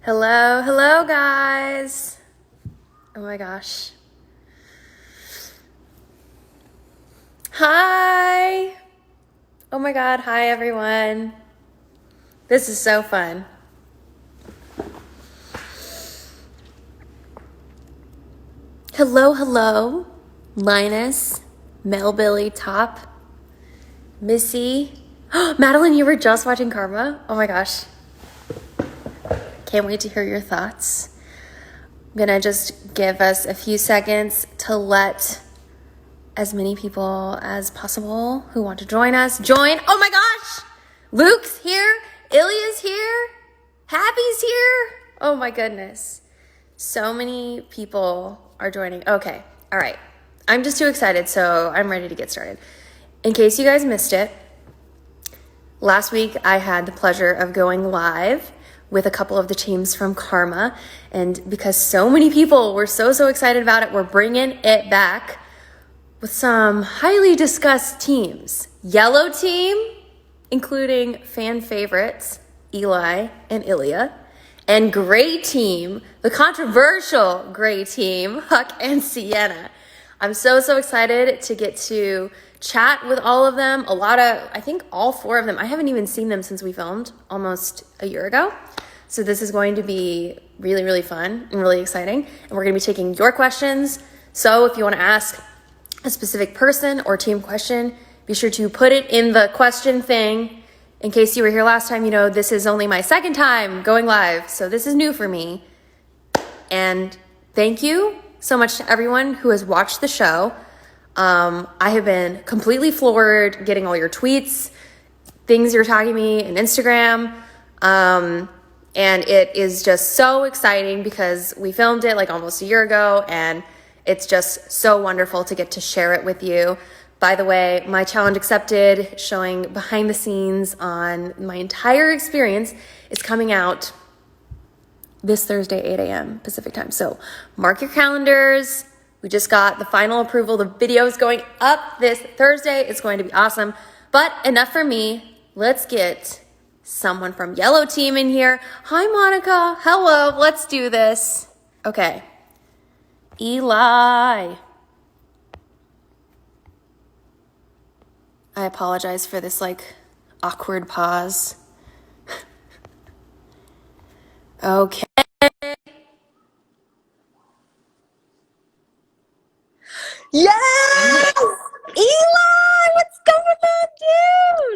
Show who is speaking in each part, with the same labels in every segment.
Speaker 1: Hello, hello, guys. Oh my gosh. Hi. Oh my God. Hi, everyone. This is so fun. Hello, hello. Linus, Melbilly, Top, Missy. Madeline, you were just watching Karma? Oh my gosh. Can't wait to hear your thoughts. I'm gonna just give us a few seconds to let as many people as possible who want to join us join. Oh my gosh! Luke's here. Ilya's here. Happy's here. Oh my goodness. So many people are joining. Okay. All right. I'm just too excited, so I'm ready to get started. In case you guys missed it, last week I had the pleasure of going live with a couple of the teams from Karma. And because so many people were so excited about it, we're bringing it back with some highly discussed teams. Yellow team, including fan favorites, Eli and Ilya. And gray team, the controversial gray team, Huck and Sienna. I'm so excited to get to chat with all of them. I think all four of them. I haven't even seen them since we filmed almost a year ago. So this is going to be really fun and really exciting. And we're gonna be taking your questions. So if you wanna ask a specific person or team question, be sure to put it in the question thing. In case you were here last time, you know this is only my second time going live, so this is new for me. And thank you so much to everyone who has watched the show. I have been completely floored getting all your tweets, things you're tagging me in Instagram. And it is just so exciting because we filmed it like almost a year ago, and it's just so wonderful to get to share it with you. By the way, my challenge accepted, showing behind the scenes on my entire experience, is coming out this Thursday, 8 a.m. Pacific time. So mark your calendars. We just got the final approval. The video is going up this Thursday. It's going to be awesome. But enough for me. Let's get someone from Yellow Team in here. Hi, Monica. Hello. Let's do this. Okay. Eli. I apologize for this awkward pause. Okay. Yes! Eli, what's going on,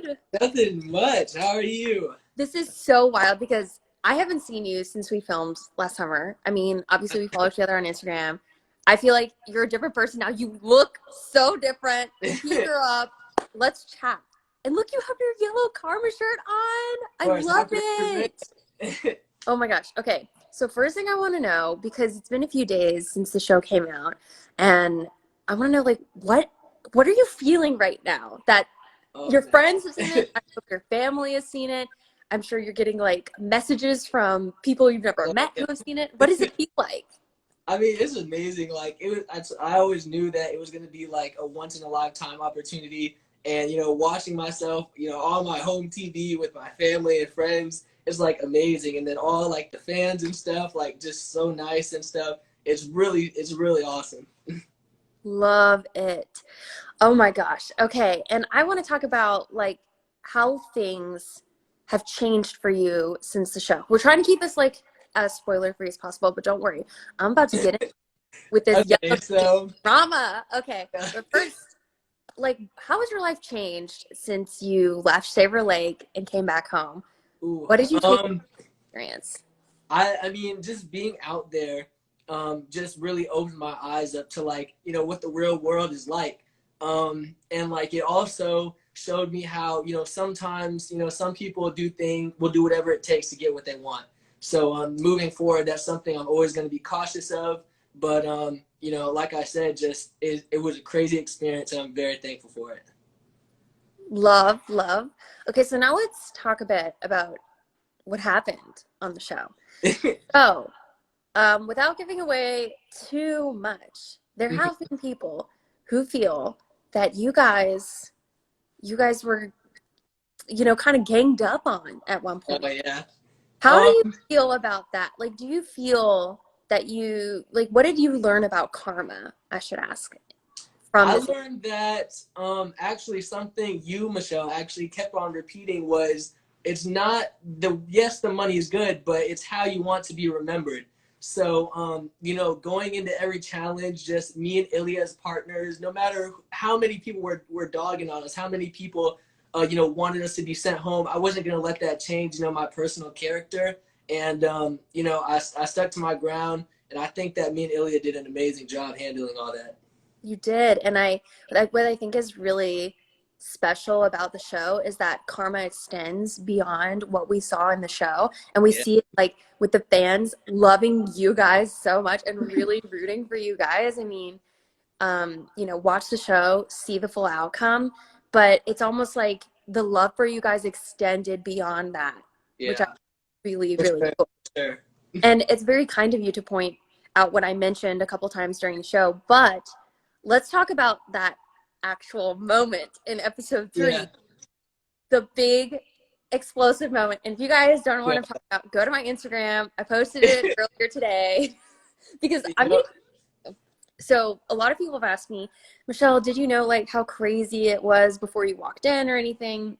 Speaker 1: dude?
Speaker 2: Nothing much. How are you?
Speaker 1: This is so wild because I haven't seen you since we filmed last summer. I mean, obviously we follow each other on Instagram. I feel like you're a different person now. You look so different. Keep her up. Let's chat. And look, you have your yellow Karma shirt on. I love it. Oh my gosh. Okay. So first thing I want to know, because it's been a few days since the show came out, and I want to know what are you feeling right now that your friends have seen it? I hope your family has seen it. I'm sure you're getting messages from people you've never met who have seen it. What does it feel like?
Speaker 2: I mean, it's amazing. Like it was, I always knew that it was going to be like a once in a lifetime opportunity. And watching myself, on my home TV with my family and friends is like amazing. And then all like the fans and stuff, like just so nice and stuff. It's really awesome.
Speaker 1: Love it. Oh my gosh. Okay. And I want to talk about how things have changed for you since the show. We're trying to keep this as spoiler free as possible, but don't worry. I'm about to get in with this
Speaker 2: Okay,
Speaker 1: yellow
Speaker 2: so
Speaker 1: drama. Okay. But first, how has your life changed since you left Saver Lake and came back home?
Speaker 2: ooh,
Speaker 1: What did you take from the experience?
Speaker 2: I mean, just being out there, just really opened my eyes up to what the real world is like. And like it also showed me how, sometimes, some people will do whatever it takes to get what they want. So moving forward, that's something I'm always going to be cautious of. But like I said, just it was a crazy experience, and I'm very thankful for it.
Speaker 1: Love, love. Okay, so now let's talk a bit about what happened on the show. So, without giving away too much, there have been people who feel that you guys were, kind of ganged up on at one
Speaker 2: Oh
Speaker 1: point.
Speaker 2: yeah.
Speaker 1: How do
Speaker 2: Um,
Speaker 1: you feel about that? Like, do you feel that you, like, what did you learn about karma? I should ask from
Speaker 2: I
Speaker 1: this.
Speaker 2: learned that actually something you, Michelle, actually kept on repeating was it's not the yes, the money is good, but it's how you want to be remembered. So going into every challenge, just me and Ilya as partners, no matter how many people were dogging on us, how many people wanted us to be sent home, I wasn't gonna let that change, my personal character. And I stuck to my ground, and I think that me and Ilya did an amazing job handling all that.
Speaker 1: You did. And what I think is really special about the show is that karma extends beyond what we saw in the show. And we
Speaker 2: Yeah.
Speaker 1: see it like with the fans loving you guys so much and really rooting for you guys. I mean, watch the show, see the full outcome, but it's almost like the love for you guys extended beyond that, which I
Speaker 2: Yeah.
Speaker 1: really,
Speaker 2: For
Speaker 1: really
Speaker 2: sure.
Speaker 1: cool.
Speaker 2: For sure.
Speaker 1: And it's very kind of you to point out what I mentioned a couple times during the show, but let's talk about that actual moment in episode
Speaker 2: Yeah.
Speaker 1: 3, the big explosive moment. And if you guys don't know what
Speaker 2: Yeah.
Speaker 1: I'm talking about, go to my Instagram. I posted it earlier today because I'm
Speaker 2: Yep.
Speaker 1: gonna. So a lot of people have asked me, Michelle, did you know like how crazy it was before you walked in or anything?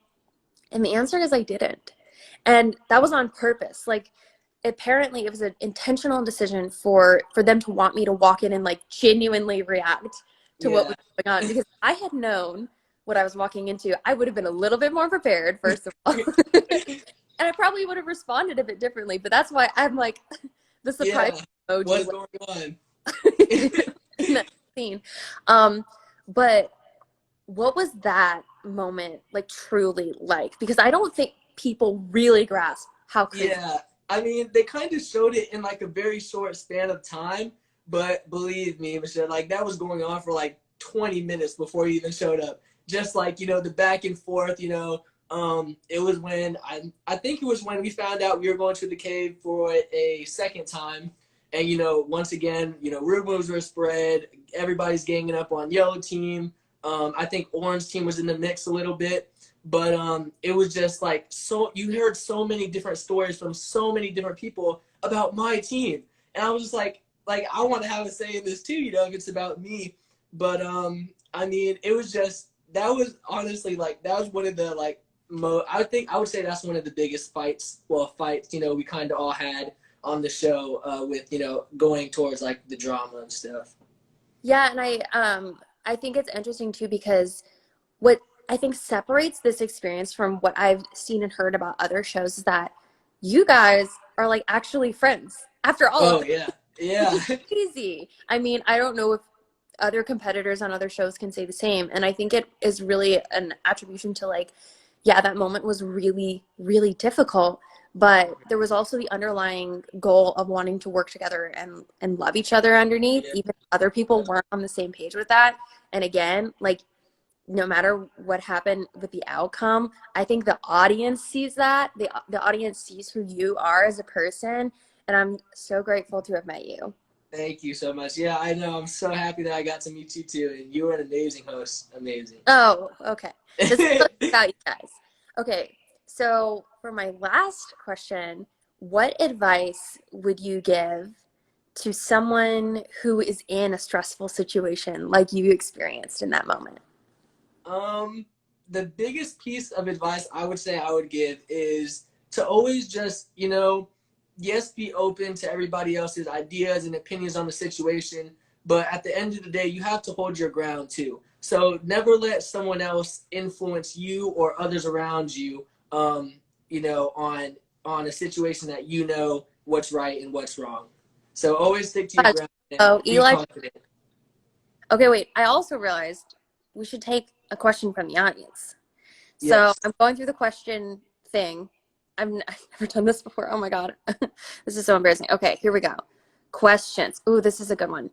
Speaker 1: And the answer is I didn't. And that was on purpose. Like apparently it was an intentional decision for them to want me to walk in and like genuinely react to what
Speaker 2: Yeah.
Speaker 1: was going on because I had known what I was walking into. I would have been a little bit more prepared, first of all. And I probably would have responded a bit differently, but that's why I'm like the surprise
Speaker 2: Yeah.
Speaker 1: emoji
Speaker 2: What's going on?
Speaker 1: in that scene. Um, but what was that moment like truly like? Because I don't think people really grasp how crazy.
Speaker 2: Yeah. I mean, they kind of showed it in like a very short span of time, but believe me, Michelle, like that was going on for like 20 minutes before you even showed up. Just like, the back and forth, it was when I think it was when we found out we were going to the cave for a second time. And once again, rumors were spread. Everybody's ganging up on yellow team. I think orange team was in the mix a little bit. But it was just like so you heard so many different stories from so many different people about my team. And I was just like I want to have a say in this too, if it's about me. But I mean, it was just that was honestly like that was one of the like I think I would say that's one of the biggest fights we kind of all had on the show with going towards like the drama and stuff.
Speaker 1: Yeah, and I think it's interesting too because what I think separates this experience from what I've seen and heard about other shows is that you guys are like actually friends after all of
Speaker 2: Oh
Speaker 1: this,
Speaker 2: yeah.
Speaker 1: which
Speaker 2: Yeah.
Speaker 1: is crazy. I mean, I don't know if other competitors on other shows can say the same. And I think it is really an attribution to like, yeah, that moment was really, really difficult. But there was also the underlying goal of wanting to work together and love each other underneath,
Speaker 2: Yeah.
Speaker 1: even if other people weren't on the same page with that. And again, like no matter what happened with the outcome, I think the audience sees that. The audience sees who you are as a person. And I'm so grateful to have met you.
Speaker 2: Thank you so much. Yeah, I know. I'm so happy that I got to meet you too. And you were an amazing host. Amazing.
Speaker 1: Oh, okay. This is about you guys. Okay, so for my last question, what advice would you give to someone who is in a stressful situation like you experienced in that moment?
Speaker 2: um, the biggest piece of advice I would say I would give is to always just, yes, be open to everybody else's ideas and opinions on the situation. But at the end of the day, you have to hold your ground too. So never let someone else influence you or others around you, on a situation that you know what's right and what's wrong. So always stick to your ground and
Speaker 1: Oh,
Speaker 2: be
Speaker 1: Eli.
Speaker 2: confident.
Speaker 1: Okay, wait. I also realized we should take a question from the audience. So
Speaker 2: Yes.
Speaker 1: I'm going through the question thing. I've never done this before. Oh my God. This is so embarrassing. Okay, here we go. Questions. Ooh, this is a good one.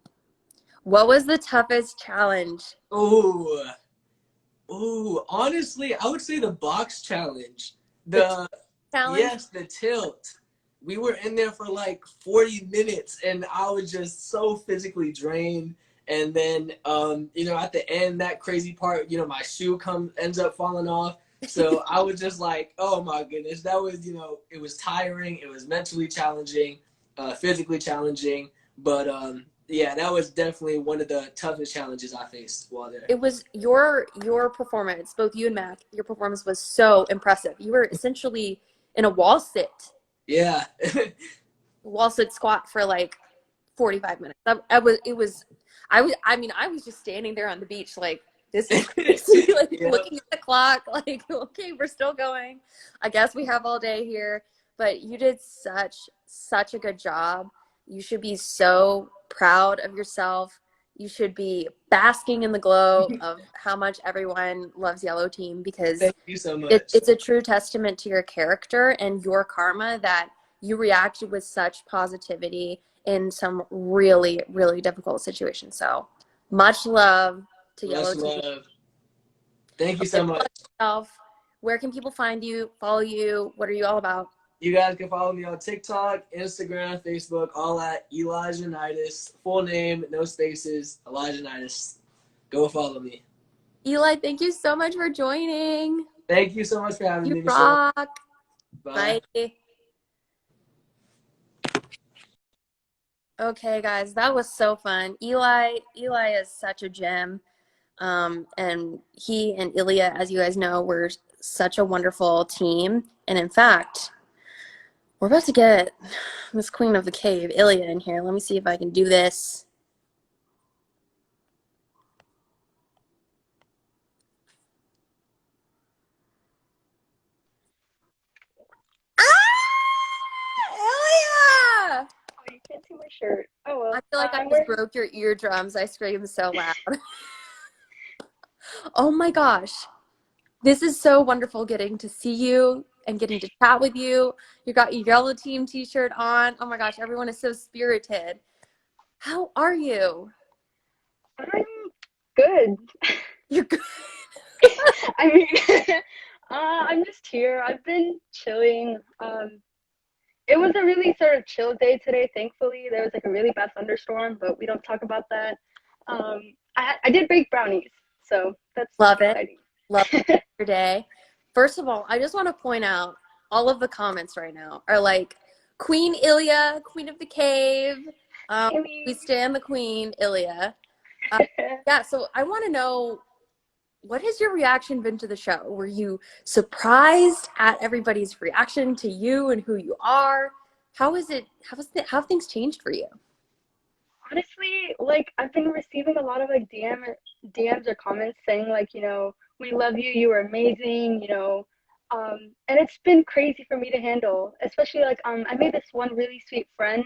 Speaker 1: What was the toughest challenge?
Speaker 2: Ooh. Ooh, honestly, I would say the box challenge.
Speaker 1: The
Speaker 2: The
Speaker 1: challenge?
Speaker 2: Yes, the tilt. We were in there for like 40 minutes and I was just so physically drained. And then at the end, that crazy part, my shoe ends up falling off. So I was just like, oh my goodness, that was, it was tiring. It was mentally challenging, physically challenging. But yeah, that was definitely one of the toughest challenges I faced while there.
Speaker 1: It was your performance, both you and Mac, your performance was so impressive. You were essentially in a
Speaker 2: Yeah.
Speaker 1: wall sit squat for like 45 minutes. I was it was I mean I was just standing there on the beach like this is crazy like
Speaker 2: Yep.
Speaker 1: looking at the clock like okay, we're still going. I guess we have all day here, but you did such a good job. You should be so proud of yourself. You should be basking in the glow of how much everyone loves Yellow Team because
Speaker 2: Thank you so much.
Speaker 1: it's a true testament to your character and your karma that you reacted with such positivity in some really, really difficult situations. So much love to
Speaker 2: Much
Speaker 1: Yellow Team.
Speaker 2: love. Thank you
Speaker 1: Okay,
Speaker 2: so much.
Speaker 1: plug yourself. Where can people find you, follow you? What are you all about?
Speaker 2: You guys can follow me on TikTok, Instagram, Facebook, all at Elijah Nidus. Full name, no spaces, Elijah Nidus. Go follow me.
Speaker 1: Eli, thank you so much for joining.
Speaker 2: Thank you so much for having
Speaker 1: You
Speaker 2: me, Michelle.
Speaker 1: rock.
Speaker 2: Bye.
Speaker 1: Bye. Okay, guys, that was so fun. Eli is such a gem. And he and Ilya, as you guys know, were such a wonderful team. And in fact, we're about to get Miss Queen of the Cave, Ilya, in here. Let me see if I can do this. Ah! Ilya!
Speaker 3: Oh, you can't see my shirt. Oh well.
Speaker 1: I feel like I
Speaker 3: I'm
Speaker 1: just
Speaker 3: wearing.
Speaker 1: broke your eardrums. I screamed so loud. Oh my gosh. This is so wonderful getting to see you and getting to chat with you. You got your Yellow Team t-shirt on. Oh my gosh, everyone is so spirited. How are you?
Speaker 3: I'm good.
Speaker 1: You're good.
Speaker 3: I mean, I'm just here. I've been chilling. It was a really sort of chill day today. Thankfully, there was like a really bad thunderstorm, but we don't talk about that. I did bake brownies, so that's
Speaker 1: Love it.
Speaker 3: exciting.
Speaker 1: Love your day. First of all, I just want to point out all of the comments right now are like Queen Ilya, Queen of the Cave. Um,
Speaker 3: I
Speaker 1: we
Speaker 3: mean,
Speaker 1: stand the Queen Ilya. Uh, yeah, so I want to know what has your reaction been to the show? Were you surprised at everybody's reaction to you and who you are? How is it? How have things changed for you?
Speaker 3: honestly, like I've been receiving a lot of like DMs or comments saying like, we love you, you were amazing, and it's been crazy for me to handle, especially like I made this one really sweet friend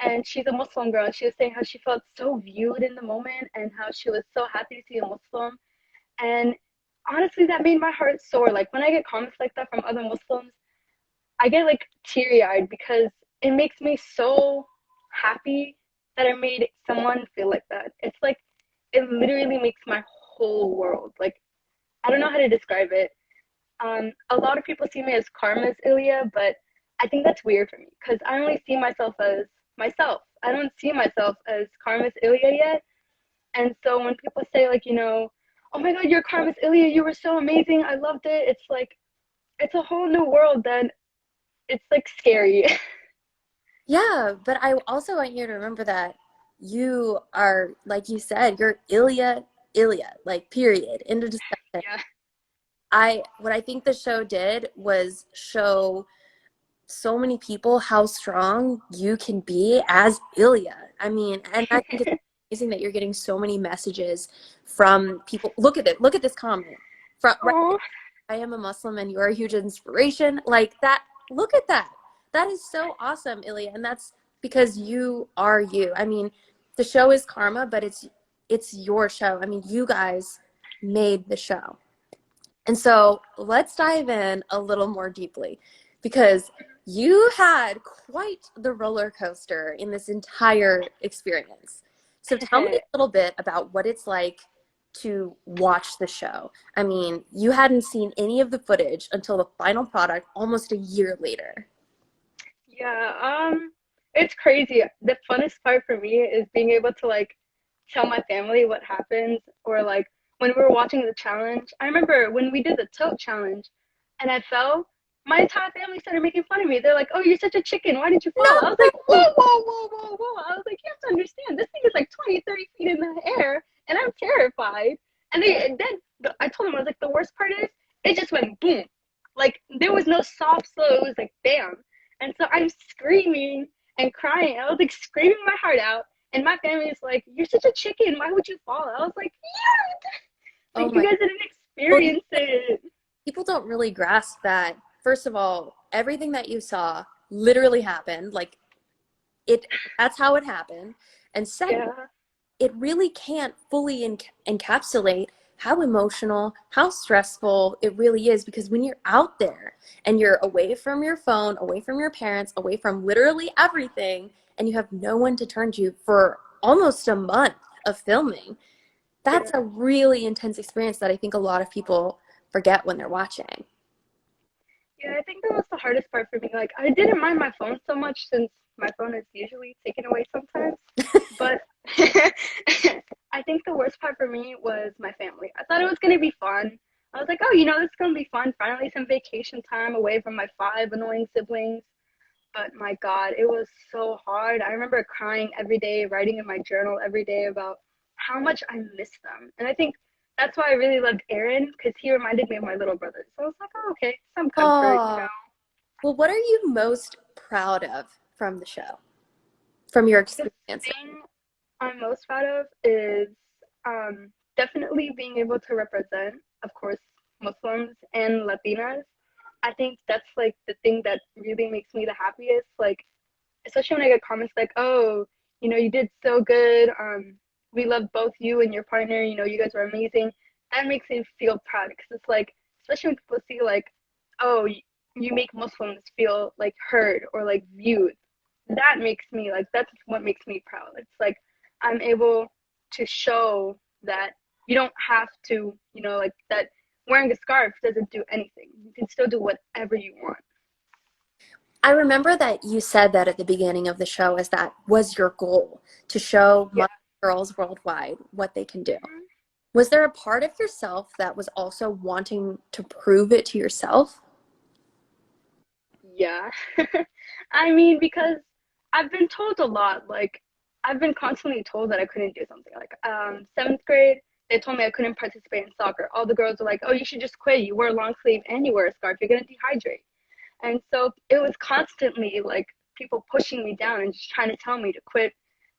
Speaker 3: and she's a Muslim girl and she was saying how she felt so viewed in the moment and how she was so happy to see a Muslim. And honestly that made my heart sore. Like when I get comments like that from other Muslims, I get like teary eyed because it makes me so happy that I made someone feel like that. It's like it literally makes my whole world. Like I don't know how to describe it. A lot of people see me as Karma's Ilya, but I think that's weird for me because I only see myself as myself. I don't see myself as Karma's Ilya yet. And so when people say like, oh my God, you're Karma's Ilya, you were so amazing, I loved it. It's like it's a whole new world that it's like scary.
Speaker 1: Yeah, but I also want you to remember that you are, like you said, you're Ilya, like period. End of discussion.
Speaker 3: Yeah.
Speaker 1: What I think the show did was show so many people how strong you can be as Ilya. I mean, and I think it's amazing that you're getting so many messages from people. Look at it. Look at this comment. From right
Speaker 3: Oh,
Speaker 1: I am a Muslim and you are a huge inspiration. Like that, look at that. That is so awesome, Ilya. And that's because you are you. I mean, the show is Karma, but it's your show. I mean, you guys made the show. And so let's dive in a little more deeply because you had quite the roller coaster in this entire experience. So tell me a little bit about what it's like to watch the show. I mean, you hadn't seen any of the footage until the final product almost a year later.
Speaker 3: yeah. It's crazy. The funnest part for me is being able to like tell my family what happens or like when we were watching the challenge. I remember when we did the tilt challenge and I fell, my entire family started making fun of me. They're like, "Oh, you're such a chicken. Why did you fall?" I was like,
Speaker 1: No.
Speaker 3: "Whoa, whoa, whoa, whoa, whoa." I was like, "You have to understand, this thing is like 20, 30 feet in the air and I'm terrified." And then I told them, I was like, "The worst part is it just went boom. Like there was no soft slow, it was like bam." And so I'm screaming and crying. I was like screaming my heart out. And my family is like, "You're such a chicken. Why would you fall?" I was like, "Yeah."
Speaker 1: Oh
Speaker 3: Like you
Speaker 1: my.
Speaker 3: guys didn't
Speaker 1: Well,
Speaker 3: experience it.
Speaker 1: people don't really grasp that. First of all, everything that you saw literally happened. Like it, that's how it happened. And second,
Speaker 3: Yeah,
Speaker 1: it really can't fully encapsulate how emotional, how stressful it really is because when you're out there and you're away from your phone, away from your parents, away from literally everything, and you have no one to turn to for almost a month of filming, that's
Speaker 3: yeah.
Speaker 1: a really intense experience that I think a lot of people forget when they're watching.
Speaker 3: Yeah, I think that was the hardest part for me. Like, I didn't mind my phone so much since my phone is usually taken away sometimes. But I think the worst part for me was my family. I thought it was going to be fun. I was like, oh, this is going to be fun. Finally, some vacation time away from my five annoying siblings. But my God, it was so hard. I remember crying every day, writing in my journal every day about how much I miss them. And I think that's why I really loved Aaron because he reminded me of my little brother. So I was like, oh, okay, some comfort.
Speaker 1: Oh, well, what are you most proud of from the show, from your
Speaker 3: The
Speaker 1: experience?
Speaker 3: thing I'm most proud of is definitely being able to represent, of course, Muslims and Latinas. I think that's like the thing that really makes me the happiest. Like, especially when I get comments like, "Oh, you did so good. We love both you and your partner. You guys were amazing." That makes me feel proud because it's like, especially when people see like, "Oh, you make Muslims feel like heard or like viewed." That makes me like that's what makes me proud. It's like I'm able to show that you don't have to, like that wearing a scarf doesn't do anything. You can still do whatever you want.
Speaker 1: I remember that you said that at the beginning of the show as that was your goal to show
Speaker 3: Yeah.
Speaker 1: Muslim girls worldwide what they can do.
Speaker 3: Mhm.
Speaker 1: Was there a part of yourself that was also wanting to prove it to yourself?
Speaker 3: Yeah. I mean, because I've been told a lot. Like, I've been constantly told that I couldn't do something. Like, seventh grade, they told me I couldn't participate in soccer. All the girls were like, "Oh, you should just quit. You wear a long sleeve and you wear a scarf. You're gonna dehydrate." And so it was constantly like people pushing me down and just trying to tell me to quit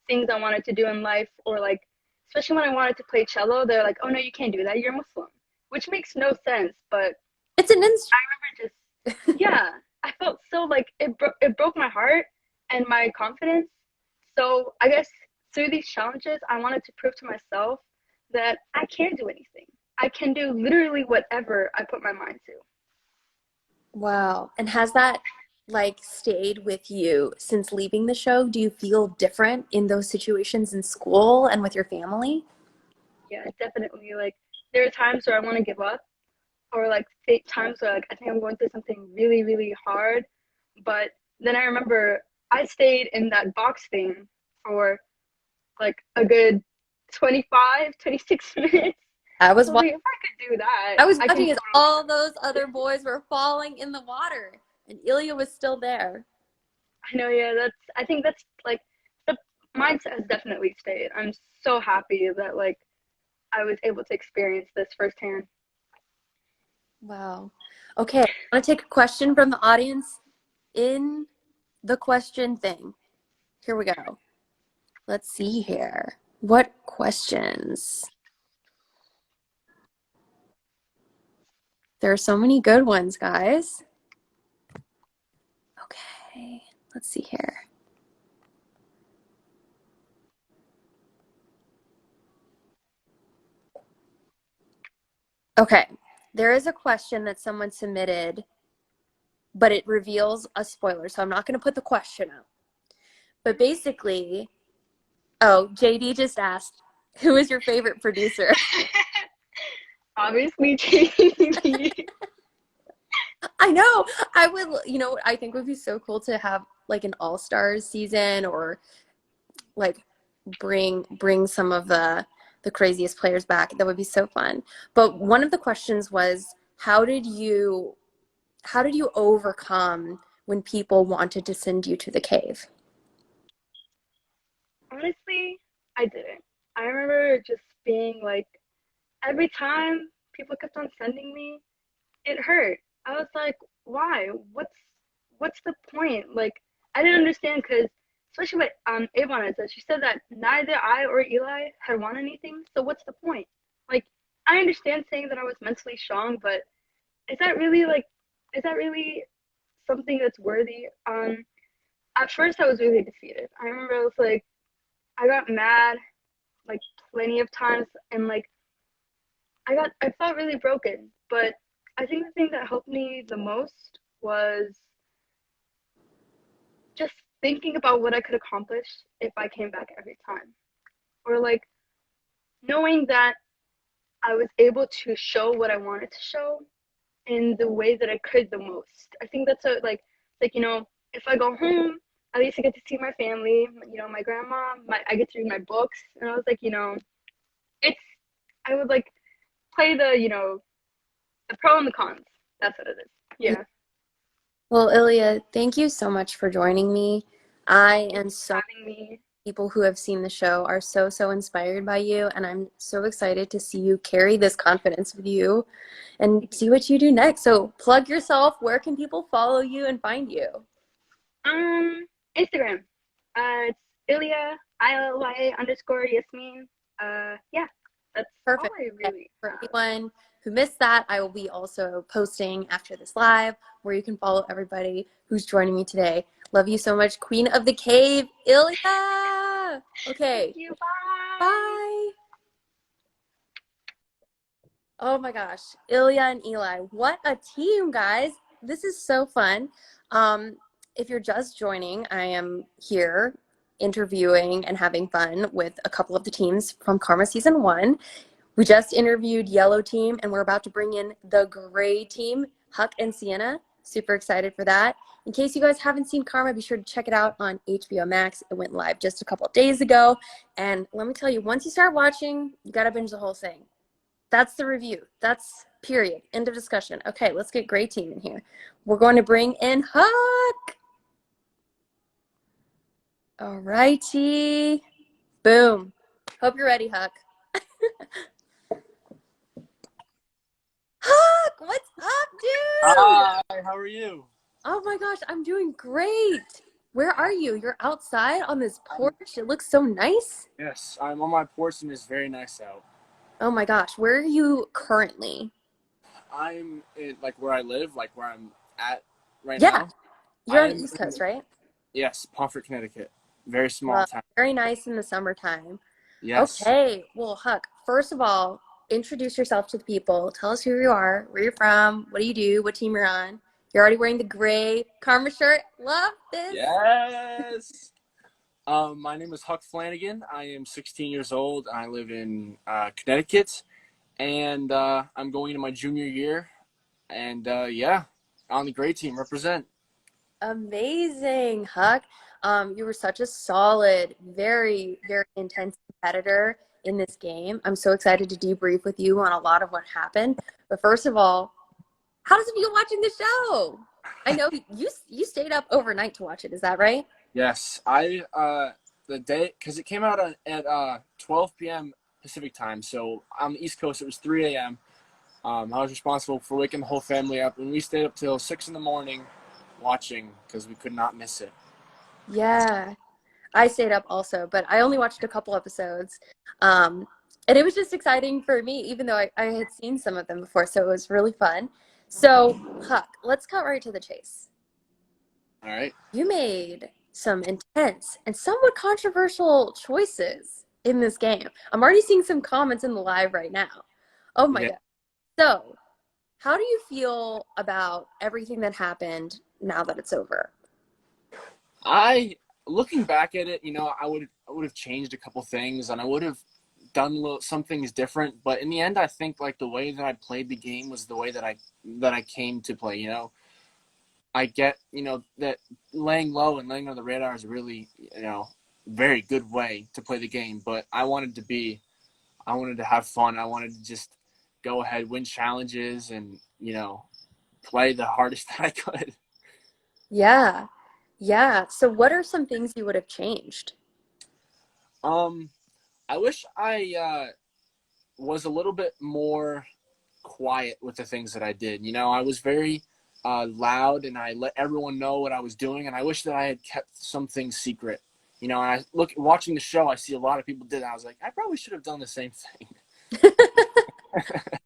Speaker 3: things I wanted to do in life, or like, especially when I wanted to play cello, they're like, "Oh no, you can't do that. You're Muslim," which makes no sense. But
Speaker 1: It's an
Speaker 3: I remember just, yeah, I felt so like it broke my heart and my confidence. So I guess through these challenges, I wanted to prove to myself that I can do anything. I can do literally whatever I put my mind to.
Speaker 1: wow. And has that like stayed with you since leaving the show? Do you feel different in those situations in school and with your family?
Speaker 3: Yeah, definitely. Like there are times where I want to give up, or like times where like I think I'm going through something really, really hard. But then I remember I stayed in that box thing for like a good 25, 26 minutes.
Speaker 1: I was
Speaker 3: So like, if I could do that,
Speaker 1: I was
Speaker 3: I can
Speaker 1: watching as
Speaker 3: totally
Speaker 1: all
Speaker 3: do
Speaker 1: those other boys were falling in the water and Ilya was still there.
Speaker 3: it. I know, yeah, I think that's like the mindset has definitely stayed. I'm so happy that like I was able to experience this firsthand.
Speaker 1: Wow. Okay, I want to take a question from the audience in the question thing. Here we go. Let's see here. What questions? There are so many good ones, guys. Okay, let's see here. Okay, there is a question that someone submitted, but it reveals a spoiler, so I'm not going to put the question out. But basically, oh, JD just asked, who is your favorite producer?
Speaker 3: Obviously, TV.
Speaker 1: I know. I would, I think it would be so cool to have like an all-stars season or like bring some of the the craziest players back. That would be so fun. But one of the questions was, how did you overcome when people wanted to send you to the cave?
Speaker 3: Honestly, I didn't. I remember just being like, every time people kept on sending me, it hurt. I was like, why? What's the point? Like, I didn't understand because, especially what Avon had said, she said that neither I or Eli had won anything. So what's the point? Like, I understand saying that I was mentally strong, but is that really like, is that really something that's worthy? At first I was really defeated. I remember I was like, I got mad like plenty of times, and like I felt really broken. But I think the thing that helped me the most was just thinking about what I could accomplish if I came back every time. Or like knowing that I was able to show what I wanted to show in the way that I could the most. I think that's a like if I go home, at least I get to see my family, my grandma, I get to read my books, and I was like, it's I would like play the pro and the cons. That's what it is. Yeah.
Speaker 1: Well, Ilya, thank you so much for joining me. I
Speaker 3: Thank
Speaker 1: am
Speaker 3: you
Speaker 1: so
Speaker 3: for having me.
Speaker 1: people who have seen the show are so inspired by you, and I'm so excited to see you carry this confidence with you and see what you do next. So plug yourself. Where can people follow you and find you?
Speaker 3: Instagram. It's Ilya ILYA underscore Yasmin. Yeah, that's all
Speaker 1: Perfect.
Speaker 3: I
Speaker 1: Okay.
Speaker 3: really
Speaker 1: For
Speaker 3: have.
Speaker 1: anyone who missed that, I will be also posting after this live where you can follow everybody who's joining me today. Love you so much, Queen of the Cave, Ilya.
Speaker 3: Thank
Speaker 1: Okay,
Speaker 3: you. Bye.
Speaker 1: bye. Oh my gosh, Ilya and Eli, what a team, guys. This is so fun. If you're just joining, I am here interviewing and having fun with a couple of the teams from Karma Season 1. We just interviewed Yellow Team, and we're about to bring in the Gray Team, Huck and Sienna. Super excited for that. In case you guys haven't seen Karma, be sure to check it out on HBO Max. It went live just a couple of days ago. And let me tell you, once you start watching, you got to binge the whole thing. That's the review. That's period. End of discussion. Okay, let's get Gray Team in here. We're going to bring in Huck. All righty. Boom. Hope you're ready, Huck. Huck, what's up, dude?
Speaker 4: Hi, how are you?
Speaker 1: Oh my gosh, I'm doing great. Where are you? You're outside on this
Speaker 4: I'm,
Speaker 1: porch. It looks so nice.
Speaker 4: yes, I'm on my porch and it's very nice out.
Speaker 1: Oh my gosh, where are you currently?
Speaker 4: I'm in like where I live, like where I'm at right
Speaker 1: Yeah,
Speaker 4: now.
Speaker 1: you're
Speaker 4: I
Speaker 1: on the
Speaker 4: am
Speaker 1: East
Speaker 4: in,
Speaker 1: Coast, right?
Speaker 4: yes, Pomfret, Connecticut. Very small
Speaker 1: Well,
Speaker 4: town.
Speaker 1: very nice in the summertime.
Speaker 4: Yes.
Speaker 1: Okay, well, Huck, first of all, introduce yourself to the people. Tell us who you are, where you're from, what do you do, what team you're on. You're already wearing the gray Karma shirt. Love this.
Speaker 4: Yes. My name is Huck Flanagan. I am 16 years old. I live in Connecticut, and I'm going into my junior year. And yeah, on the great team, represent.
Speaker 1: Amazing, Huck. You were such a solid, very intense competitor in this game. I'm so excited to debrief with you on a lot of what happened. But first of all, how does it feel watching the show? I know you stayed up overnight to watch it. Is that right?
Speaker 4: Yes, I the day because it came out at 12 p.m. Pacific time, so on the East Coast it was 3 a.m. I was responsible for waking the whole family up, and we stayed up till 6 in the morning watching because we could not miss it.
Speaker 1: Yeah, I stayed up also, but I only watched a couple episodes. Um, and it was just exciting for me, even though I had seen some of them before, so it was really fun. So, Huck, let's cut right to the chase.
Speaker 4: All right.
Speaker 1: You made some intense and somewhat controversial choices in this game. I'm already seeing some comments in the live right now. Oh my
Speaker 4: Yeah.
Speaker 1: God. So, how do you feel about everything that happened now that it's over?
Speaker 4: I looking back at it, I would have changed a couple things, and I would have done some things different. But in the end, I think like the way that I played the game was the way that I came to play. I get, that laying low and laying on the radar is a really, very good way to play the game. But I wanted to be I wanted to have fun. I wanted to just go ahead, win challenges, and play the hardest that I could.
Speaker 1: Yeah. Yeah. So what are some things you would have changed?
Speaker 4: Um, I wish I was a little bit more quiet with the things that I did. I was very loud, and I let everyone know what I was doing, and I wish that I had kept some things secret. And I look watching the show, I see a lot of people did that. I was like, I probably should have done the same thing.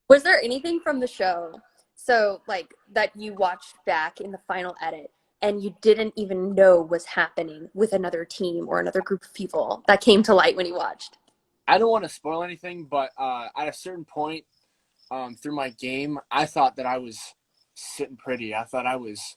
Speaker 1: Was there anything from the show, so like that you watched back in the final edit and you didn't even know was happening with another team or another group of people that came to light when you watched?
Speaker 4: I don't want to spoil anything, but at a certain point through my game, I thought that I was sitting pretty. I thought I was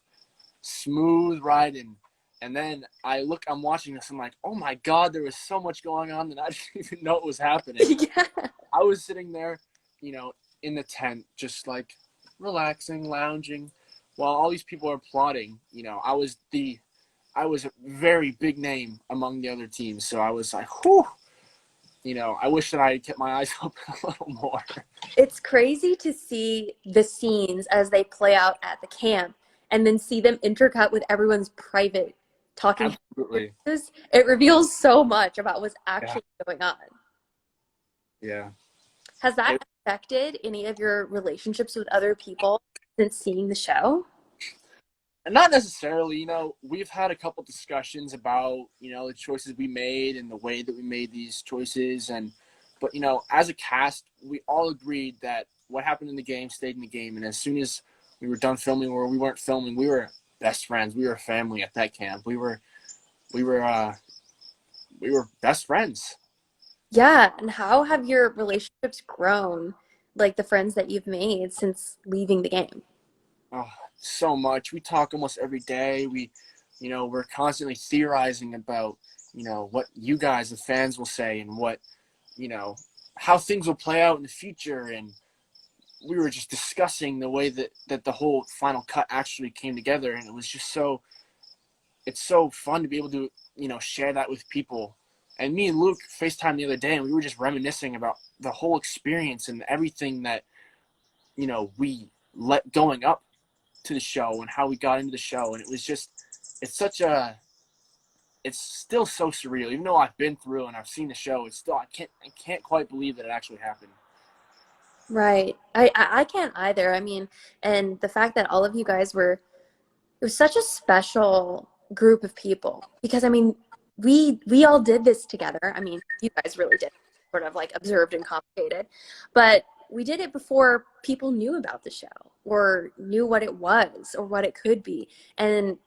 Speaker 4: smooth riding. And then I'm watching this. I'm like, oh my God, there was so much going on that I didn't even know it was happening.
Speaker 1: Yeah.
Speaker 4: I was sitting there, in the tent, just like relaxing, lounging, while all these people are applauding. I was a very big name among the other teams. So I was like, whew, I wish that I had kept my eyes open a little more.
Speaker 1: It's crazy to see the scenes as they play out at the camp and then see them intercut with everyone's private talking.
Speaker 4: Absolutely.
Speaker 1: It reveals so much about what's
Speaker 4: Yeah.
Speaker 1: actually going on.
Speaker 4: Yeah.
Speaker 1: Has
Speaker 4: It,
Speaker 1: that affected any of your relationships with other people since seeing the show?
Speaker 4: and not necessarily, we've had a couple discussions about, the choices we made and the way that we made these choices. But, as a cast, we all agreed that what happened in the game stayed in the game. And as soon as we were done filming or we weren't filming, we were best friends. We were family at that camp. We were, uh, we were best friends.
Speaker 1: Yeah, and how have your relationships grown, like the friends that you've made since leaving the game?
Speaker 4: Oh, so much. We talk almost every day. We're constantly theorizing about, what you guys, the fans, will say and what, you know, how things will play out in the future. And we were just discussing the way that the whole final cut actually came together. And it was just it's so fun to be able to, share that with people. And me and Luke FaceTime the other day, and we were just reminiscing about the whole experience and everything that, we let going up to the show and how we got into the show. And it was just, it's such a, it's still so surreal. Even though I've been through and I've seen the show, it's still, I can't quite believe that it actually happened.
Speaker 1: Right. I can't either. I mean, and the fact that all of you guys were, it was such a special group of people because I mean, we all did this together. I mean, you guys really did sort of like observed and commentated, but we did it before people knew about the show or knew what it was or what it could be. And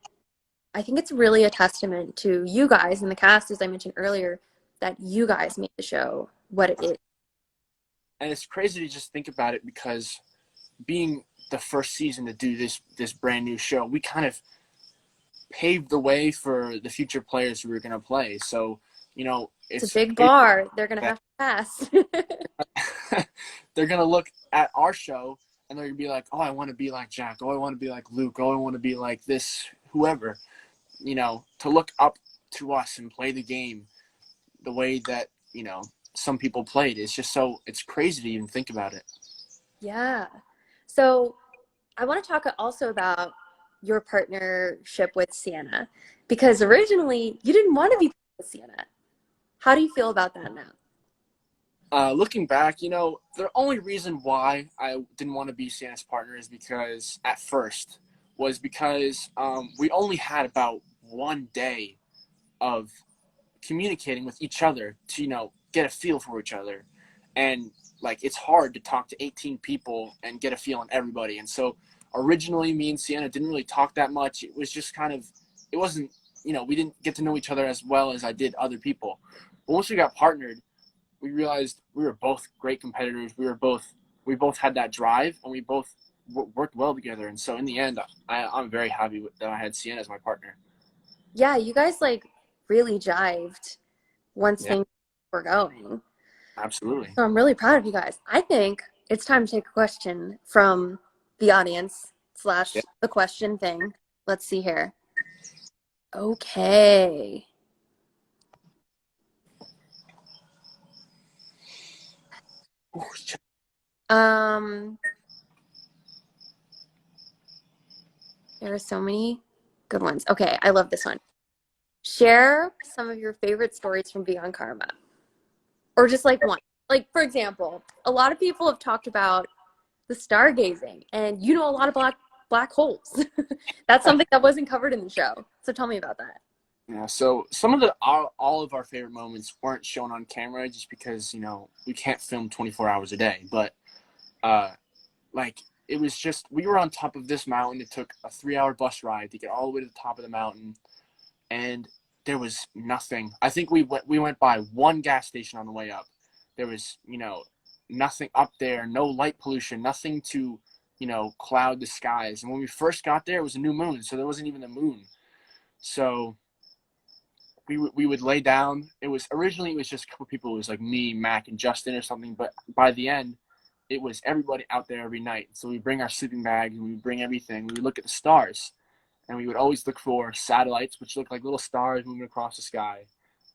Speaker 1: I think it's really a testament to you guys and the cast, as I mentioned earlier, that you guys made the show what it is.
Speaker 4: And it's crazy to just think about it because being the first season to do this brand new show, we kind of paved the way for the future players who were going to play. So,
Speaker 1: It's a
Speaker 4: it's
Speaker 1: big bar. They're going to have to pass.
Speaker 4: they're going to look at our show and they're going to be like, oh, I want to be like Jack. Oh, I want to be like Luke. Oh, I want to be like this, whoever, to look up to us and play the game the way that, some people played. It's crazy to even think about it.
Speaker 1: Yeah. So I want to talk also about your partnership with Sienna because originally you didn't want to be with Sienna. How do you feel about that now?
Speaker 4: Looking back, the only reason why I didn't want to be Santa's partner is because at first was because we only had about one day of communicating with each other to, get a feel for each other. And like, it's hard to talk to 18 people and get a feel on everybody. And so originally me and Sienna didn't really talk that much. It was just kind of, it wasn't, we didn't get to know each other as well as I did other people. But once we got partnered, we realized we were both great competitors. We both had that drive, and we both worked well together. And so in the end, I'm very happy that I had Sienna as my partner.
Speaker 1: Yeah, you guys like really jived once
Speaker 4: Yeah,
Speaker 1: things were going.
Speaker 4: absolutely.
Speaker 1: So I'm really proud of you guys. I think it's time to take a question from the audience
Speaker 4: Yeah.
Speaker 1: slash the question thing. Let's see here. Okay. Um, there are so many good ones. Okay, I love this one. Share some of your favorite stories from Beyond Karma, or just like one. Like for example, a lot of people have talked about the stargazing, and you know a lot of black holes. That's something that wasn't covered in the show. So tell me about that.
Speaker 4: Yeah, so some of all of our favorite moments weren't shown on camera just because, we can't film 24 hours a day. But uh, like it was just we were on top of this mountain. It took a 3-hour bus ride to get all the way to the top of the mountain, and there was nothing. I think we went by one gas station on the way up. There was nothing up there, no light pollution, nothing to cloud the skies. And when we first got there, it was a new moon, so there wasn't even a moon. So we would lay down. It was just a couple people. It was like me, Mac, and Justin or something. But by the end, it was everybody out there every night. So we bring our sleeping bags and we bring everything. We would look at the stars, and we would always look for satellites, which look like little stars moving across the sky,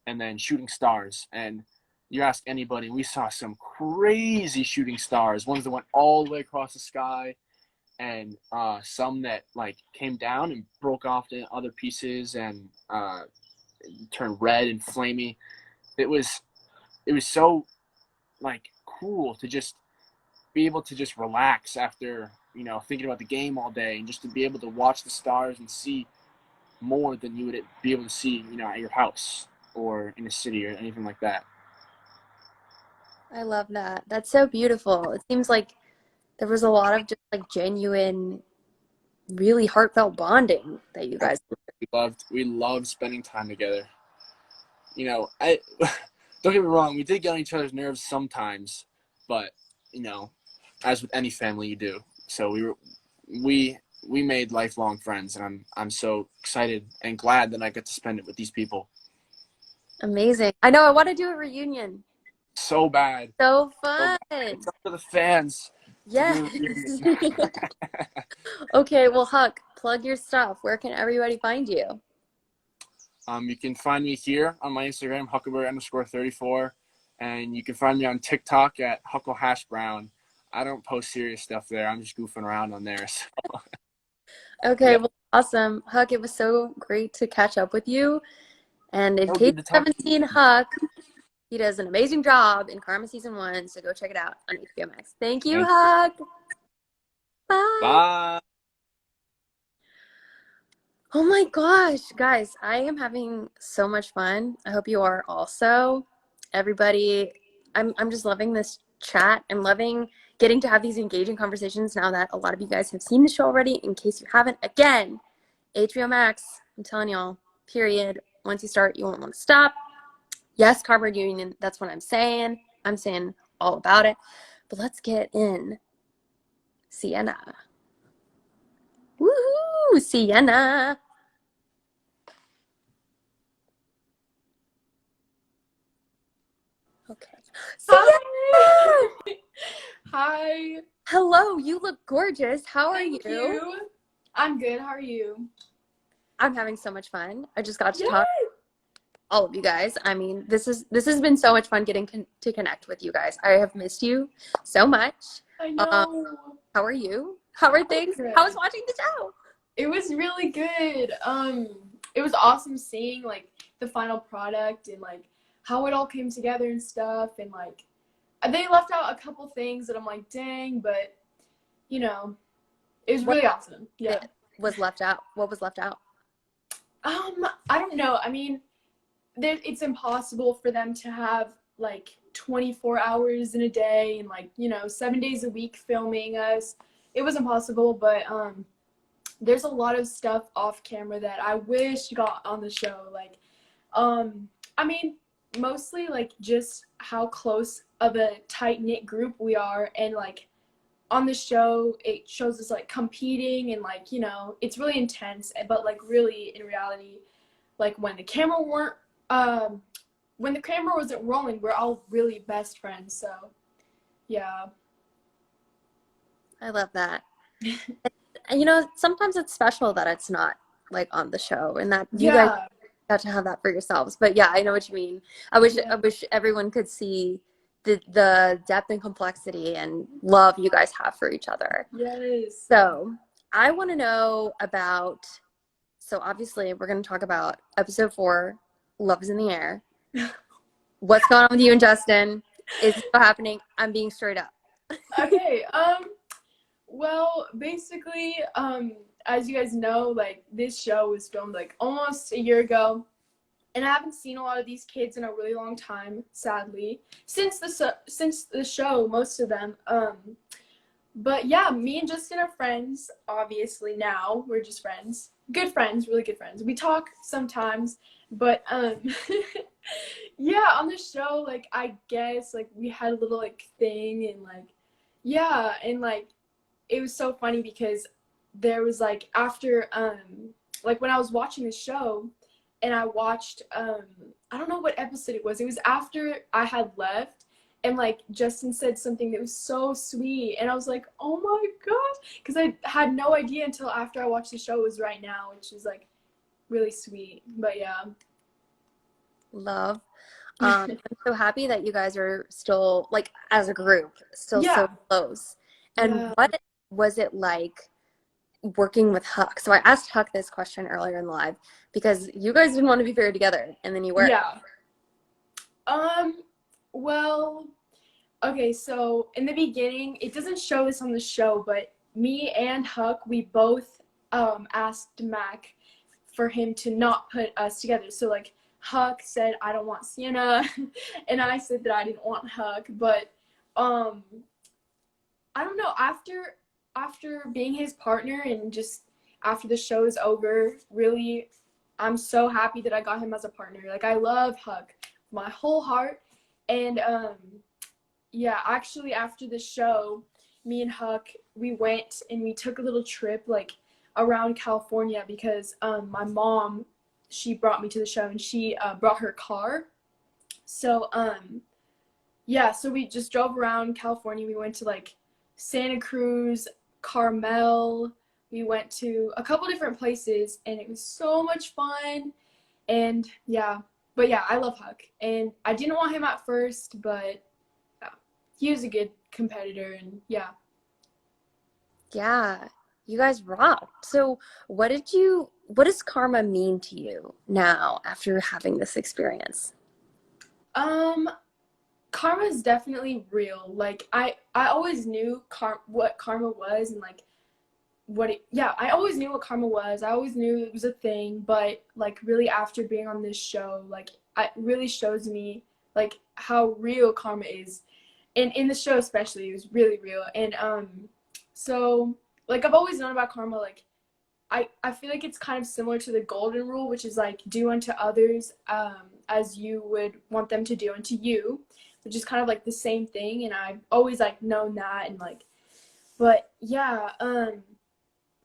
Speaker 4: and then shooting stars. And you ask anybody, we saw some crazy shooting stars. Ones that went all the way across the sky, and some that like came down and broke off to other pieces and turned red and flamey. It was so like cool to just be able to just relax after thinking about the game all day, and just to be able to watch the stars and see more than you would be able to see at your house or in a city or anything like that.
Speaker 1: I love that. That's so beautiful. It seems like there was a lot of just like genuine, really heartfelt bonding that you guys.
Speaker 4: We loved spending time together. I don't get me wrong, we did get on each other's nerves sometimes, but you know as with any family you do. So we made lifelong friends, and I'm so excited and glad that I get to spend it with these people.
Speaker 1: Amazing. I know. I want to do a reunion.
Speaker 4: So bad.
Speaker 1: So
Speaker 4: So
Speaker 1: fun.
Speaker 4: bad. It's up to the fans to
Speaker 1: Yes.
Speaker 4: do a reunion.
Speaker 1: Okay, well, Huck, plug your stuff. Where can everybody find you?
Speaker 4: You can find me here on my Instagram, Huckleberry_34, and you can find me on TikTok at Huckle Hash Brown. I don't post serious stuff there. I'm just goofing around on there. So,
Speaker 1: Okay,
Speaker 4: yeah,
Speaker 1: well, awesome. Huck, it was so great to catch up with you. And in
Speaker 4: so
Speaker 1: case
Speaker 4: good to
Speaker 1: you
Speaker 4: talk
Speaker 1: haven't
Speaker 4: to you.
Speaker 1: seen Huck, he does an amazing job in Karma Season 1, so go check it out on HBO Max. Thank you,
Speaker 4: Thank you.
Speaker 1: Huck. Bye.
Speaker 4: Bye.
Speaker 1: Oh my gosh, guys, I am having so much fun. I hope you are also. Everybody, I'm just loving this chat. I'm loving getting to have these engaging conversations now that a lot of you guys have seen the show already. In case you haven't, again, HBO Max, I'm telling y'all, period. Once you start, you won't want to stop. Yes, Carver Union, that's what I'm saying. I'm saying all about it. But let's get in Sienna. Woohoo, Sienna. Okay.
Speaker 5: Hi.
Speaker 1: Sienna!
Speaker 5: Hi.
Speaker 1: Hello, you look gorgeous. How are
Speaker 5: Thank
Speaker 1: you?
Speaker 5: you. I'm good. How are you?
Speaker 1: I'm having so much fun. I just got to
Speaker 5: Yay.
Speaker 1: talk to all of you guys. I mean, this has been so much fun getting to connect with you guys. I have missed you so much.
Speaker 5: I
Speaker 1: Um,
Speaker 5: know.
Speaker 1: how are you? How are things?
Speaker 5: Good.
Speaker 1: How was watching the show?
Speaker 5: It was really good. It was awesome seeing like the final product and like how it all came together and stuff, and like they left out a couple things that I'm like, dang, but you know, it was
Speaker 1: What
Speaker 5: really awesome. Yeah.
Speaker 1: was left out? What was left out?
Speaker 5: I don't know. I mean, it's impossible for them to have like 24 hours in a day and like 7 days a week filming us. It was impossible, but there's a lot of stuff off camera that I wish got on the show, like I mean, mostly like just how close of a tight knit group we are, and like on the show it shows us like competing and like it's really intense, but like really in reality, like um when the camera wasn't rolling, we're all really best friends. So yeah.
Speaker 1: I love that. And sometimes it's special that it's not like on the show and that you guys
Speaker 5: Yeah.
Speaker 1: got to have that for yourselves. But yeah, I know what you mean. I wish
Speaker 5: Yeah.
Speaker 1: everyone could see the depth and complexity and love you guys have for each other.
Speaker 5: Yes.
Speaker 1: So I want to know about, so obviously we're going to talk about episode 4, Love is in the Air. What's going on with you and Justin? Is it still happening? I'm being straight up.
Speaker 5: Okay. Well, basically, as you guys know, like this show was filmed like almost a year ago, and I haven't seen a lot of these kids in a really long time, sadly, since the show, most of them. But yeah, me and Justin are friends. Obviously, now we're just friends, good friends, really good friends. We talk sometimes, but yeah, on the show, like I guess like we had a little like thing, and like yeah, and like it was so funny because there was like after like when I was watching the show and I watched I don't know what episode it was. It was after I had left, and like Justin said something that was so sweet, and I was like, "Oh my gosh," because I had no idea until after I watched the show it was right now, which is like really sweet. But yeah.
Speaker 1: Love. I'm so happy that you guys are still, like, as a group, still so
Speaker 5: Yeah.
Speaker 1: close. And
Speaker 5: Yeah.
Speaker 1: what was it like working with Huck? So I asked Huck this question earlier in the live because you guys didn't want to be paired together, and then you were.
Speaker 5: Yeah. Well, okay, so in the beginning, it doesn't show this on the show, but me and Huck, we both asked Mac for him to not put us together. So like Huck said I don't want Sienna and I said that I didn't want Huck, but um I don't know, after being his partner and just after the show is over, really I'm so happy that I got him as a partner. Like I love Huck with my whole heart. And yeah, actually after the show, me and Huck, we went and we took a little trip like around California because my mom, she brought me to the show and she brought her car. So yeah, so we just drove around California. We went to like Santa Cruz, Carmel. We went to a couple different places and it was so much fun. And yeah, but yeah, I love Huck. And I didn't want him at first, but yeah, he was a good competitor and yeah.
Speaker 1: Yeah, you guys rocked. So what does karma mean to you now after having this experience?
Speaker 5: Um, Karma is definitely real. Like I always knew what karma was and like yeah, I always knew what karma was. I always knew it was a thing, but like really after being on this show, like it really shows me like how real karma is. And in the show especially, it was really real. And so like I've always known about karma. Like I feel like it's kind of similar to the golden rule, which is like do unto others as you would want them to do unto you, which is kind of like the same thing. And I've always like known that. And like, but yeah,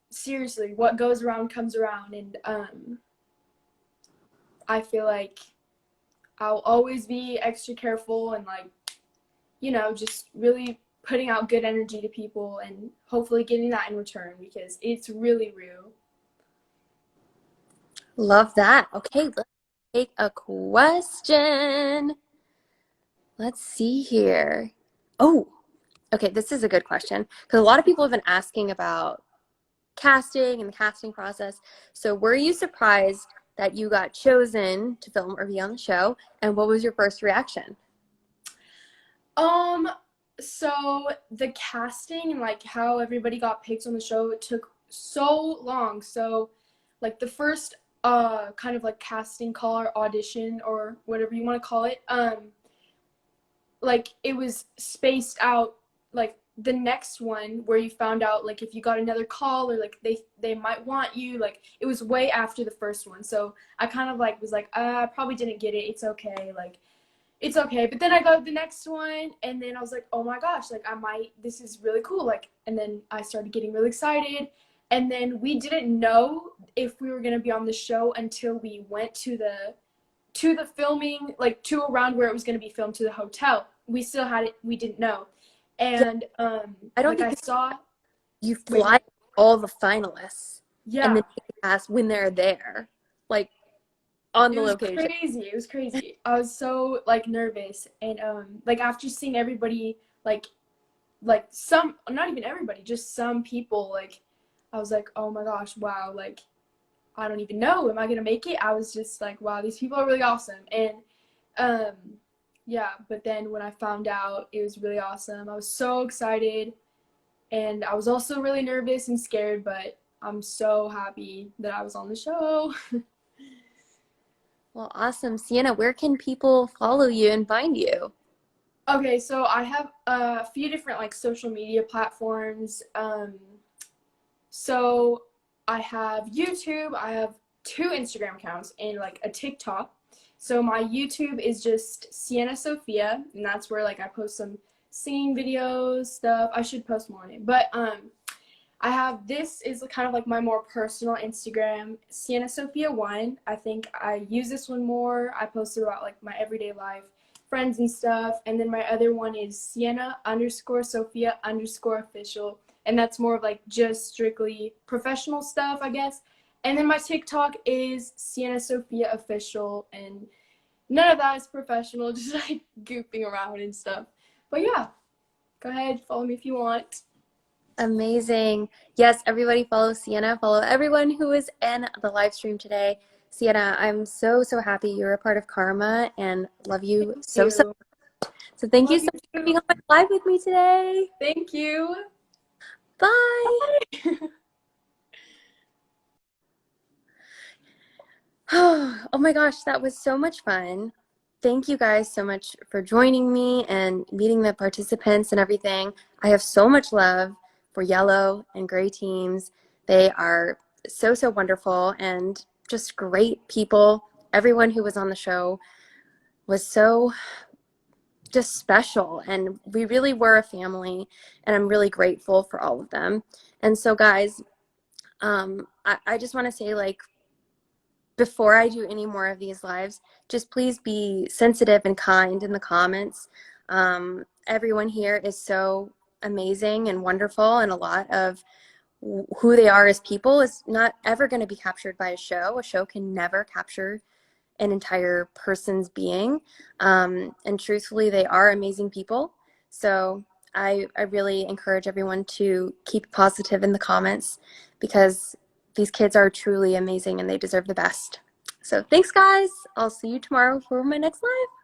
Speaker 5: seriously, what goes around comes around. And I feel like I'll always be extra careful and like, you know, just really putting out good energy to people and hopefully getting that in return because it's really real.
Speaker 1: Love that. Okay, let's take a question. Let's see here. Oh, okay, this is a good question because a lot of people have been asking about casting and the casting process. So, were you surprised that you got chosen to film or be on the show? And what was your first reaction?
Speaker 5: Um, so the casting and like how everybody got picked on the show, it took so long. So like the first kind of like casting call or audition or whatever you want to call it, like it was spaced out like the next one where you found out like if you got another call or like they might want you, like it was way after the first one. So I kind of like was like I probably didn't get it, it's okay, like it's okay. But then I got the next one and then I was like, oh my gosh, like I might, this is really cool. Like, and then I started getting really excited. And then we didn't know if we were going to be on the show until we went to the filming, like to around where it was going to be filmed to the hotel. We still had it. We didn't know.
Speaker 1: Yeah,
Speaker 5: And
Speaker 1: I don't
Speaker 5: like I
Speaker 1: think
Speaker 5: saw,
Speaker 1: you
Speaker 5: wait,
Speaker 1: fly all the finalists and
Speaker 5: yeah.
Speaker 1: then you ask when they're there. Like, on
Speaker 5: It
Speaker 1: the
Speaker 5: was
Speaker 1: location.
Speaker 5: crazy. It was crazy. I was so like nervous, and like after seeing everybody, like some, not even everybody, just some people, like I was like, oh my gosh, wow, like I don't even know, am I gonna make it? I was just like, wow, these people are really awesome, and um, yeah. But then when I found out, it was really awesome. I was so excited, and I was also really nervous and scared, but I'm so happy that I was on the show.
Speaker 1: Well, awesome. Sienna, where can people follow you and find you?
Speaker 5: Okay, so I have a few different like social media platforms. So I have YouTube, I have two Instagram accounts and like a TikTok. So my YouTube is just Sienna Sophia, and that's where like I post some singing videos, stuff. I should post more on it. But I have, this is kind of like my more personal Instagram, Sienna Sophia 1. I think I use this one more. I post about like my everyday life, friends and stuff. And then my other one is Sienna underscore Sophia underscore official. And that's more of like just strictly professional stuff, I guess. And then my TikTok is Sienna Sophia official. And none of that is professional, just like goofing around and stuff. But yeah, go ahead, follow me if you want.
Speaker 1: Amazing. Yes, everybody follow Sienna. Follow everyone who is in the live stream today. Sienna, I'm so, so happy you're a part of Karma and love you
Speaker 5: Thank
Speaker 1: so, so.
Speaker 5: you.
Speaker 1: So thank you
Speaker 5: Love
Speaker 1: so
Speaker 5: you
Speaker 1: much for being
Speaker 5: too.
Speaker 1: on my live with me today.
Speaker 5: Thank you.
Speaker 1: Bye.
Speaker 5: Bye.
Speaker 1: Oh my gosh, that was so much fun. Thank you guys so much for joining me and meeting the participants and everything. I have so much love for yellow and gray teams. They are so, so wonderful and just great people. Everyone who was on the show was so just special, and we really were a family, and I'm really grateful for all of them. And so, guys, I just want to say, like, before I do any more of these lives, just please be sensitive and kind in the comments. Everyone here is so amazing and wonderful, and a lot of who they are as people is not ever going to be captured by a show. A show can never capture an entire person's being. And truthfully, they are amazing people. So I really encourage everyone to keep positive in the comments because these kids are truly amazing and they deserve the best. So thanks, guys. I'll see you tomorrow for my next live.